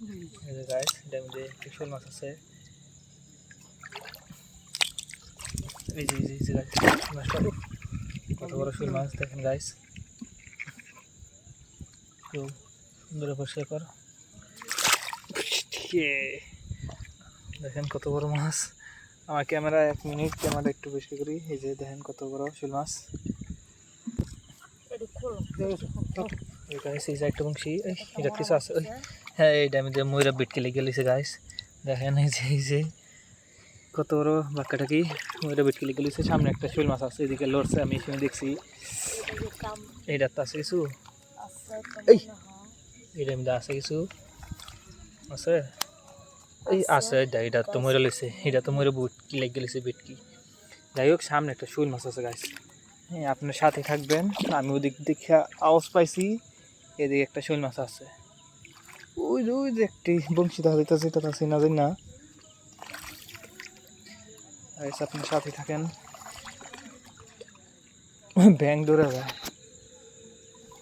এই যে গাইস এটার মধ্যে একটু শোল মাছ আছে। এই যে গাইস মাছটা কত বড় শোল মাছ দেখেন গাইস, খুব সুন্দর পরিষ্কার কর। দেখেন কত বড় মাছ। আমার ক্যামেরা 1 মিনিট ক্যামেরা একটু বেশি করি। এই যে দেখেন কত বড় শোল মাছ। গাইস এই যে একটা বংশী এটা কিছু আছে। হ্যাঁ এইটা আমি যে ময়ূরা বিটকে লেগে গেছে গাইস দেখেন। এই যে কত বড় বাক্কাটা কি ময়ূরা বিটকে লেগে গেছে। সামনে একটা শোল মাছ আছে, এদিকে লড়ছে, আমি এখানে দেখছি। এইটা তো আছে কিছু, এইটার মধ্যে আছে কিছু আছে। এই আছে এটা তো ময়ূরা লইছে, এটা তো ময়ূরা বিটকি লেগে গেছে বিটকি। যাই হোক সামনে একটা শোল মাছ আছে গাইস। হ্যাঁ আপনার সাথে থাকবেন। আমি ওদিক দেখে আওয়াজ পাইছি, এদিকে একটা শোল মাছ আছে। ওই যে একটি বংশী দেখা দিতেছে, এটা আছে না জানি না। আপনার সাথে থাকেন। ব্যাং দৌড়ে যায়।